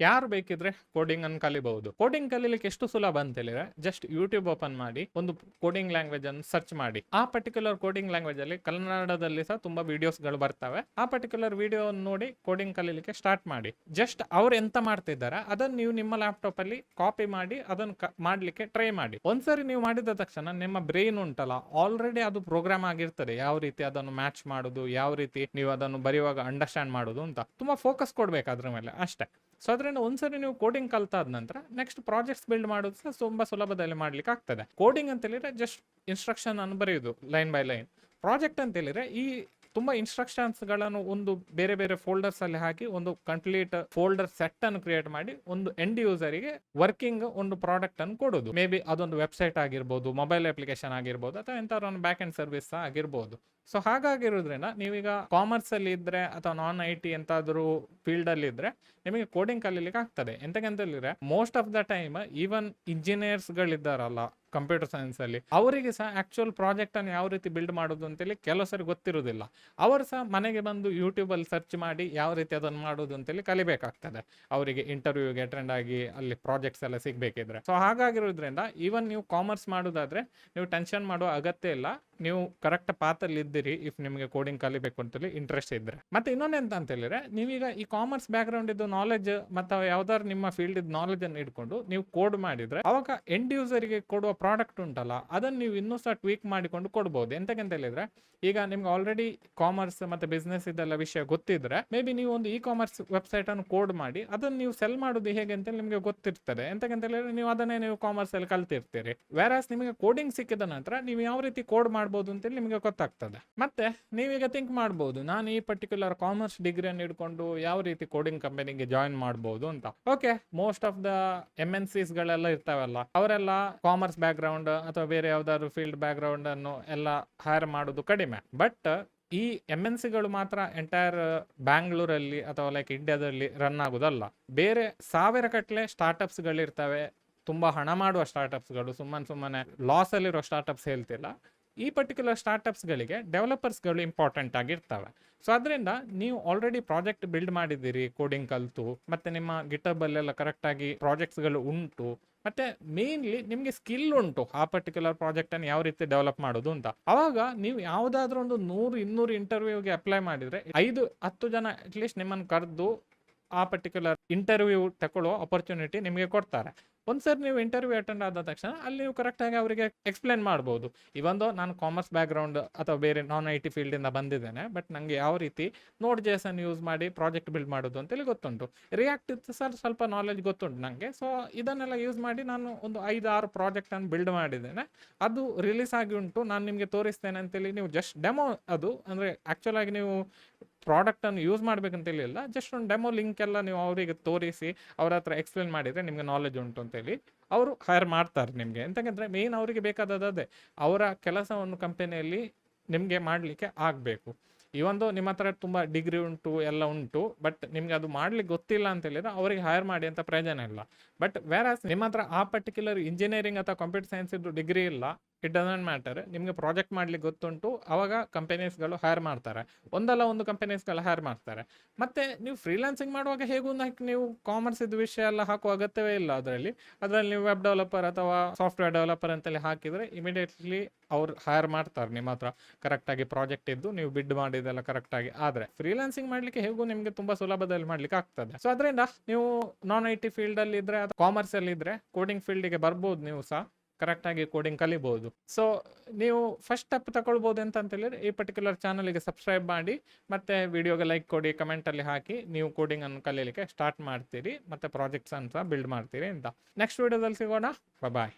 ಯಾರು ಬೇಕಿದ್ರೆ ಕೋಡಿಂಗ್ ಅನ್ನು ಕಲಿಬಹುದು. ಕೋಡಿಂಗ್ ಕಲಿಲಿಕ್ಕೆ ಎಷ್ಟು ಸುಲಭ ಅಂತ ಹೇಳಿದ್ರೆ, ಜಸ್ಟ್ ಯೂಟ್ಯೂಬ್ ಓಪನ್ ಮಾಡಿ ಒಂದು ಕೋಡಿಂಗ್ ಲ್ಯಾಂಗ್ವೇಜ್ ಅನ್ನು ಸರ್ಚ್ ಮಾಡಿ. ಆ ಪರ್ಟಿಕ್ಯುಲರ್ ಕೋಡಿಂಗ್ ಲ್ಯಾಂಗ್ವೇಜ್ ಅಲ್ಲಿ ಕನ್ನಡದಲ್ಲಿ ಸಹ ತುಂಬಾ ವಿಡಿಯೋಸ್ ಗಳು ಬರ್ತವೆ. ಆ ಪರ್ಟಿಕ್ಯುಲರ್ ವಿಡಿಯೋ ನೋಡಿ ಕೋಡಿಂಗ್ ಕಲಿಲಿಕ್ಕೆ ಸ್ಟಾರ್ಟ್ ಮಾಡಿ. ಜಸ್ಟ್ ಅವ್ರು ಎಂತ ಮಾಡ್ತಿದ್ದಾರೆ ಅದನ್ನ ನೀವು ನಿಮ್ಮ ಲ್ಯಾಪ್ಟಾಪ್ ಅಲ್ಲಿ ಕಾಪಿ ಮಾಡಿ ಅದನ್ನ ಮಾಡ್ಲಿಕ್ಕೆ ಟ್ರೈ ಮಾಡಿ. ಒಂದ್ಸರಿ ನೀವು ಮಾಡಿದ ತಕ್ಷಣ ನಿಮ್ಮ ಬ್ರೈನ್ ಉಂಟಲ್ಲ, ಆಲ್ರೆಡಿ ಅದು ಪ್ರೋಗ್ರಾಮ್ ಆಗಿರ್ತದೆ ಯಾವ ರೀತಿ ಅದನ್ನು ಮ್ಯಾಚ್ ಮಾಡುದು, ಯಾವ ರೀತಿ ನೀವು ಅದನ್ನು ಬರೆಯುವಾಗ ಅಂಡರ್ಸ್ಟ್ಯಾಂಡ್ ಮಾಡುದು ಅಂತ. ತುಂಬಾ ಫೋಕಸ್ ಕೊಡ್ಬೇಕು ಅದ್ರ ಮೇಲೆ ಅಷ್ಟೇ. ಸೊ ಅದರಿಂದ ಒಂದ್ಸರಿ ನೀವು ಕೋಡಿಂಗ್ ಕಲ್ತಾದ ನಂತರ ನೆಕ್ಸ್ಟ್ ಪ್ರಾಜೆಕ್ಟ್ಸ್ ಬಿಲ್ಡ್ ಮಾಡೋದು ಸಹ ತುಂಬಾ ಸುಲಭದಲ್ಲಿ ಮಾಡ್ಲಿಕ್ಕೆ ಆಗ್ತದೆ. ಕೋಡಿಂಗ್ ಅಂತ ಹೇಳಿದ್ರೆ ಜಸ್ಟ್ ಇನ್ಸ್ಟ್ರಕ್ಷನ್ ಅನ್ನು ಬರೆಯುವುದು ಲೈನ್ ಬೈ ಲೈನ್. ಪ್ರಾಜೆಕ್ಟ್ ಅಂತ ಹೇಳಿದ್ರೆ ಈ ತುಂಬಾ ಇನ್ಸ್ಟ್ರಕ್ಷನ್ಸ್ ಗಳನ್ನು ಒಂದು ಬೇರೆ ಬೇರೆ ಫೋಲ್ಡರ್ಸ್ ಅಲ್ಲಿ ಹಾಕಿ ಒಂದು ಕಂಪ್ಲೀಟ್ ಫೋಲ್ಡರ್ ಸೆಟ್ ಅನ್ನು ಕ್ರಿಯೇಟ್ ಮಾಡಿ ಒಂದು ಎಂಡ್ ಯೂಸರಿಗೆ ವರ್ಕಿಂಗ್ ಒಂದು ಪ್ರಾಡಕ್ಟ್ ಅನ್ನು ಕೊಡೋದು. ಮೇ ಬಿ ಅದೊಂದು ವೆಬ್ಸೈಟ್ ಆಗಿರ್ಬೋದು, ಮೊಬೈಲ್ ಅಪ್ಲಿಕೇಶನ್ ಆಗಿರ್ಬೋದು, ಅಥವಾ ಎಂತಾದ್ರು ಒಂದು ಬ್ಯಾಕ್ ಎಂಡ್ ಸರ್ವಿಸ್ ಆಗಿರ್ಬೋದು. ಸೊ ಹಾಗಾಗಿರೋದ್ರಿಂದ ನೀವೀಗ ಕಾಮರ್ಸ್ ಅಲ್ಲಿ ಇದ್ರೆ ಅಥವಾ ನಾನ್ IT ಎಂತಾದ್ರೂ ಫೀಲ್ಡ್ ಅಲ್ಲಿ ಇದ್ರೆ ನಿಮಗೆ ಕೋಡಿಂಗ್ ಕಲೀಲಿಕ್ಕೆ ಆಗ್ತದೆ. ಎಂತಕ್ಕಂತ ಹೇಳಿದ್ರೆ most of the time even ಇಂಜಿನಿಯರ್ಸ್ ಗಳಿದ್ದಾರಲ್ಲ ಕಂಪ್ಯೂಟರ್ ಸೈನ್ಸ್ ಅಲ್ಲಿ, ಅವರಿಗೆ ಸಹ ಆಕ್ಚುಯಲ್ ಪ್ರಾಜೆಕ್ಟ್ ಅನ್ನು ಯಾವ ರೀತಿ ಬಿಲ್ಡ್ ಮಾಡೋದು ಅಂತೇಳಿ ಕೆಲವು ಸರಿ ಗೊತ್ತಿರುವುದಿಲ್ಲ. ಅವರು ಸಹ ಮನೆಗೆ ಬಂದು ಯೂಟ್ಯೂಬ್ ಅಲ್ಲಿ ಸರ್ಚ್ ಮಾಡಿ ಯಾವ ರೀತಿ ಅದನ್ನು ಮಾಡೋದು ಅಂತೇಳಿ ಕಲಿಬೇಕಾಗ್ತದೆ, ಅವರಿಗೆ ಇಂಟರ್ವ್ಯೂಗೆ ಅಟೆಂಡ್ ಆಗಿ ಅಲ್ಲಿ ಪ್ರಾಜೆಕ್ಟ್ಸ್ ಎಲ್ಲ ಸಿಗ್ಬೇಕಿದ್ರೆ. ಸೊ ಹಾಗಾಗಿರೋದ್ರಿಂದ ಈವನ್ ನೀವು ಕಾಮರ್ಸ್ ಮಾಡೋದಾದ್ರೆ ನೀವು ಟೆನ್ಷನ್ ಮಾಡುವ ಅಗತ್ಯ ಇಲ್ಲ. ನೀವು ಕರೆಕ್ಟ್ ಪಾತಲ್ಲಿ ಇದ್ದೀರಿ ಇಫ್ ನಿಮಗೆ ಕೋಡಿಂಗ್ ಕಲಿಬೇಕು ಅಂತೇಳಿ ಇಂಟ್ರೆಸ್ಟ್ ಇದ್ರೆ. ಮತ್ತೆ ಇನ್ನೊಂದೆಂತ ಅಂತ ಹೇಳಿದ್ರೆ, ನೀವೀಗ ಈ ಕಾಮರ್ಸ್ ಬ್ಯಾಕ್ ಗ್ರೌಂಡ್ ಇದ್ದು ನಾಲೆಜ್ ಮತ್ತೆ ಯಾವ್ದಾದ್ರು ನಿಮ್ಮ ಫೀಲ್ಡ್ ಇದ್ ನಾಲೆಜ್ ಅನ್ನು ಇಟ್ಕೊಂಡು ನೀವು ಕೋಡ್ ಮಾಡಿದ್ರೆ ಅವಾಗ ಎಂಡ್ ಯೂಸರ್ಗೆ ಕೊಡುವ ಪ್ರಾಡಕ್ಟ್ ಉಂಟಲ್ಲ ಅದನ್ನ ನೀವು ಇನ್ನೂ ಸಹ ಟ್ವೀಕ್ ಮಾಡಿಕೊಂಡು ಕೊಡ್ಬೋದು. ಎಂತಕ್ಕಂತ ಹೇಳಿದ್ರೆ ಈಗ ನಿಮ್ಗೆ ಆಲ್ರೆಡಿ ಕಾಮರ್ಸ್ ಮತ್ತೆ ಬಿಸ್ನೆಸ್ ಇದೆಲ್ಲ ವಿಷಯ ಗೊತ್ತಿದ್ರೆ ಮೇ ಬಿ ನೀವು ಒಂದು ಕಾಮರ್ಸ್ ವೆಬ್ಸೈಟ್ ಅನ್ನು ಕೋಡ್ ಮಾಡಿ ಅದನ್ನ ನೀವು ಸೆಲ್ ಮಾಡೋದು ಹೇಗೆ ಅಂತ ನಿಮಗೆ ಗೊತ್ತಿರ್ತದೆ. ಎಂತಕ್ಕಂತ ಹೇಳಿದ್ರೆ ನೀವು ಅದನ್ನೇ ನೀವು ಕಾಮರ್ಸ್ ಅಲ್ಲಿ ಕಲ್ತಿರ್ತೀರಿ. ವ್ಯಾರಾಸ್ ನಿಮಗೆ ಕೋಡಿಂಗ್ ಸಿಕ್ಕಿದ ನಂತರ ನೀವು ಯಾವ ರೀತಿ ಕೋಡ್ ಮಾಡ್ಬೋದು ಅಂತೇಳಿ ನಿಮಗೆ ಗೊತ್ತಾಗ್ತದೆ. ಮತ್ತೆ ನೀವೀಗ ಥಿಂಕ್ ಮಾಡ್ಬೋದು, ನಾನು ಈ ಪರ್ಟಿಕ್ಯುಲರ್ ಕಾಮರ್ಸ್ ಡಿಗ್ರಿಯನ್ನು ಹಿಡ್ಕೊಂಡು ಯಾವ ರೀತಿ ಕೋಡಿಂಗ್ ಕಂಪನಿಗೆ ಜಾಯಿನ್ ಮಾಡ್ಬೋದು ಅಂತ. Okay, most of the MNCs ಗಳೆಲ್ಲ ಇರ್ತಾವಲ್ಲ, ಅವರೆಲ್ಲ ಕಾಮರ್ಸ್ ಬ್ಯಾಕ್ ಗ್ರೌಂಡ್ ಅಥವಾ ಬೇರೆ ಯಾವ್ದಾದ್ರು ಫೀಲ್ಡ್ ಬ್ಯಾಕ್ ಗ್ರೌಂಡ್ ಅನ್ನು ಎಲ್ಲ ಹೈರ್ ಮಾಡೋದು ಕಡಿಮೆ. ಬಟ್ ಈ MNC ಗಳು ಮಾತ್ರ ಎಂಟೈರ್ ಬ್ಯಾಂಗ್ಳೂರಲ್ಲಿ ಅಥವಾ ಲೈಕ್ ಇಂಡಿಯಾದಲ್ಲಿ ರನ್ ಆಗುದಲ್ಲ. ಬೇರೆ ಸಾವಿರ ಕಟ್ಲೆ ಸ್ಟಾರ್ಟ್ಅಪ್ಸ್ ಗಳಿರ್ತವೆ, ತುಂಬಾ ಹಣ ಮಾಡುವ ಸ್ಟಾರ್ಟ್ಅಪ್ಸ್ ಗಳು, ಸುಮ್ಮನೆ ಲಾಸ್ ಅಲ್ಲಿರೋ ಸ್ಟಾರ್ಟ್ಅಪ್ಸ್ ಹೇಳ್ತಿಲ್ಲ. ಈ ಪರ್ಟಿಕ್ಯುಲರ್ ಸ್ಟಾರ್ಟ್ಅಪ್ಸ್ ಗಳಿಗೆ ಡೆವಲಪರ್ಸ್ ಗಳು ಇಂಪಾರ್ಟೆಂಟ್ ಆಗಿರ್ತವೆ. ಸೊ ಅದರಿಂದ ನೀವು ಆಲ್ರೆಡಿ ಪ್ರಾಜೆಕ್ಟ್ ಬಿಲ್ಡ್ ಮಾಡಿದ್ದೀರಿ ಕೋಡಿಂಗ್ ಕಲ್ತು, ಮತ್ತೆ ನಿಮ್ಮ ಗಿಟಬ್ ಅಲ್ಲೆಲ್ಲ ಕರೆಕ್ಟ್ ಆಗಿ ಪ್ರಾಜೆಕ್ಟ್ಸ್ ಗಳು ಉಂಟು, ಮತ್ತೆ ಮೇನ್ಲಿ ನಿಮ್ಗೆ ಸ್ಕಿಲ್ ಉಂಟು ಆ ಪರ್ಟಿಕ್ಯುಲರ್ ಪ್ರಾಜೆಕ್ಟ್ ಅನ್ನು ಯಾವ ರೀತಿ ಡೆವಲಪ್ ಮಾಡೋದು ಅಂತ. ಅವಾಗ ನೀವು ಯಾವ್ದಾದ್ರು ಒಂದು 100-200 ಇಂಟರ್ವ್ಯೂಗೆ ಅಪ್ಲೈ ಮಾಡಿದ್ರೆ 5-10 ಜನ ಅಟ್ಲೀಸ್ಟ್ ನಿಮ್ಮನ್ನು ಕರೆದು ಆ ಪರ್ಟಿಕ್ಯುಲರ್ ಇಂಟರ್ವ್ಯೂ ತಗೊಳ್ಳೋ ಅಪರ್ಚುನಿಟಿ ನಿಮಗೆ ಕೊಡ್ತಾರೆ. ಒಂದ್ಸರಿ ನೀವು ಇಂಟರ್ವ್ಯೂ ಅಟೆಂಡ್ ಆದ ತಕ್ಷಣ ಅಲ್ಲಿ ನೀವು ಕರೆಕ್ಟಾಗಿ ಅವರಿಗೆ ಎಕ್ಸ್ಪ್ಲೇನ್ ಮಾಡ್ಬೋದು, ಇವೊಂದು ನಾನು ಕಾಮರ್ಸ್ ಬ್ಯಾಕ್ ಗ್ರೌಂಡ್ ಅಥವಾ ಬೇರೆ ನಾನ್ IT ಫೀಲ್ಡ್ ಇಂದ ಬಂದಿದ್ದೇನೆ, ಬಟ್ ನಂಗೆ ಯಾವ ರೀತಿ Node.js ಅನ್ನು ಯೂಸ್ ಮಾಡಿ ಪ್ರಾಜೆಕ್ಟ್ ಬಿಲ್ಡ್ ಮಾಡೋದು ಅಂತೇಳಿ ಗೊತ್ತುಂಟು, ರಿಯಾಕ್ಟ್ ಸರ್ ಸ್ವಲ್ಪ ನಾಲೆಜ್ ಗೊತ್ತುಂಟು ನನಗೆ. ಸೊ ಇದನ್ನೆಲ್ಲ ಯೂಸ್ ಮಾಡಿ ನಾನು ಒಂದು 5-6 ಪ್ರಾಜೆಕ್ಟ್ ಅನ್ನು ಬಿಲ್ಡ್ ಮಾಡಿದ್ದೇನೆ, ಅದು ರಿಲೀಸ್ ಆಗಿ ಉಂಟು, ನಾನು ನಿಮಗೆ ತೋರಿಸ್ತೇನೆ ಅಂತೇಳಿ ನೀವು ಜಸ್ಟ್ ಡೆಮೋ, ಅದು ಅಂದರೆ ಆ್ಯಕ್ಚುಲ್ ಆಗಿ ನೀವು ಪ್ರಾಡಕ್ಟ್ ಅನ್ನು ಯೂಸ್ ಮಾಡ್ಬೇಕಂತೇಳಿ ಇಲ್ಲ, ಜಸ್ಟ್ ಒಂದು ಡೆಮೋ ಲಿಂಕ್ ಎಲ್ಲ ನೀವು ಅವರಿಗೆ ತೋರಿಸಿ ಅವ್ರ ಹತ್ರ ಎಕ್ಸ್ಪ್ಲೇನ್ ಮಾಡಿದರೆ ನಿಮಗೆ ನಾಲೆಜ್ ಉಂಟು ಅಂತೇಳಿ ಅವರು ಹೈರ್ ಮಾಡ್ತಾರೆ ನಿಮಗೆ. ಎಂತಂದ್ರೆ ಮೇನ್ ಅವರಿಗೆ ಬೇಕಾದದ್ದು ಅದೇ, ಅವರ ಕೆಲಸವನ್ನು ಕಂಪನಿಯಲ್ಲಿ ನಿಮಗೆ ಮಾಡಲಿಕ್ಕೆ ಆಗಬೇಕು. ಈ ಒಂದು ನಿಮ್ಮ ಹತ್ರ ತುಂಬ ಡಿಗ್ರಿ ಉಂಟು ಎಲ್ಲ ಉಂಟು, ಬಟ್ ನಿಮ್ಗೆ ಅದು ಮಾಡ್ಲಿಕ್ಕೆ ಗೊತ್ತಿಲ್ಲ ಅಂತ ಹೇಳಿದ್ರೆ ಅವರಿಗೆ ಹೈರ್ ಮಾಡಿ ಅಂತ ಪ್ರಯೋಜನ ಇಲ್ಲ. ಬಟ್ ವ್ಯಾರಾಸ್ ನಿಮ್ಮ ಹತ್ರ ಆ ಪರ್ಟಿಕ್ಯುಲರ್ ಇಂಜಿನಿಯರಿಂಗ್ ಅಥವಾ ಕಂಪ್ಯೂಟರ್ ಸೈನ್ಸ್ ಇದ್ದು ಡಿಗ್ರಿ ಇಲ್ಲ, ಇಟ್ ಡಸಂಟ್ ಮ್ಯಾಟರ್, ನಿಮಗೆ ಪ್ರಾಜೆಕ್ಟ್ ಮಾಡ್ಲಿಕ್ಕೆ ಗೊತ್ತುಂಟು, ಅವಾಗ ಕಂಪನೀಸ್ಗಳು ಹೈರ್ ಮಾಡ್ತಾರೆ, ಒಂದಲ್ಲ ಒಂದು ಕಂಪನೀಸ್ಗಳು ಹೈರ್ ಮಾಡ್ತಾರೆ. ಮತ್ತೆ ನೀವು ಫ್ರೀಲಾನ್ಸಿಂಗ್ ಮಾಡುವಾಗ ಹೇಗೂ ನೀವು ಕಾಮರ್ಸ್ ಇದು ವಿಷಯ ಎಲ್ಲ ಹಾಕುವ ಅಗತ್ಯವೇ ಇಲ್ಲ. ಅದರಲ್ಲಿ ನೀವು ವೆಬ್ ಡೆವಲಪರ್ ಅಥವಾ ಸಾಫ್ಟ್ವೇರ್ ಡೆವಲಪರ್ ಅಂತೇಳಿ ಹಾಕಿದರೆ ಇಮಿಡಿಯೇಟ್ಲಿ ಅವ್ರು ಹೈರ್ ಮಾಡ್ತಾರೆ ನಿಮ್ಮ ಹತ್ರ ಕರೆಕ್ಟಾಗಿ ಪ್ರಾಜೆಕ್ಟ್ ಇದ್ದು ನೀವು ಬಿಡ್ ಮಾಡಿದೆಲ್ಲ ಕರೆಕ್ಟಾಗಿ. ಆದರೆ ಫ್ರೀಲಾನ್ಸಿಂಗ್ ಮಾಡಲಿಕ್ಕೆ ಹೇಗೂ ನಿಮಗೆ ತುಂಬ ಸುಲಭದಲ್ಲಿ ಮಾಡ್ಲಿಕ್ಕೆ ಆಗ್ತದೆ. ಸೊ ಅದರಿಂದ ನೀವು ನಾನ್ IT ಫೀಲ್ಡಲ್ಲಿ ಇದ್ರೆ ಅಥವಾ ಕಾಮರ್ಸ್ ಅಲ್ಲಿ ಇದ್ರೆ ಕೋಡಿಂಗ್ ಫೀಲ್ಡಿಗೆ ಬರ್ಬೋದು, ನೀವು ಸಹ ಕರೆಕ್ಟಾಗಿ ಕೋಡಿಂಗ್ ಕಲಿಬಹುದು. ಸೊ ನೀವು ಫಸ್ಟ್ ಸ್ಟೆಪ್ ತಗೊಳ್ಬೋದು ಅಂತ ಹೇಳಿದ್ರೆ ಈ ಪರ್ಟಿಕ್ಯುಲರ್ ಚಾನಲ್ಗೆ ಸಬ್ಸ್ಕ್ರೈಬ್ ಮಾಡಿ, ಮತ್ತೆ ವಿಡಿಯೋಗೆ ಲೈಕ್ ಕೊಡಿ, ಕಮೆಂಟಲ್ಲಿ ಹಾಕಿ ನೀವು ಕೋಡಿಂಗ್ ಅನ್ನು ಕಲೀಲಿಕ್ಕೆ ಸ್ಟಾರ್ಟ್ ಮಾಡ್ತೀರಿ, ಮತ್ತೆ ಪ್ರಾಜೆಕ್ಟ್ಸ್ ಅನ್ನು ಸಹ ಬಿಲ್ಡ್ ಮಾಡ್ತೀರಿ ಅಂತ. ನೆಕ್ಸ್ಟ್ ವಿಡಿಯೋದಲ್ಲಿ ಸಿಗೋಣ, ಬಾಯ್.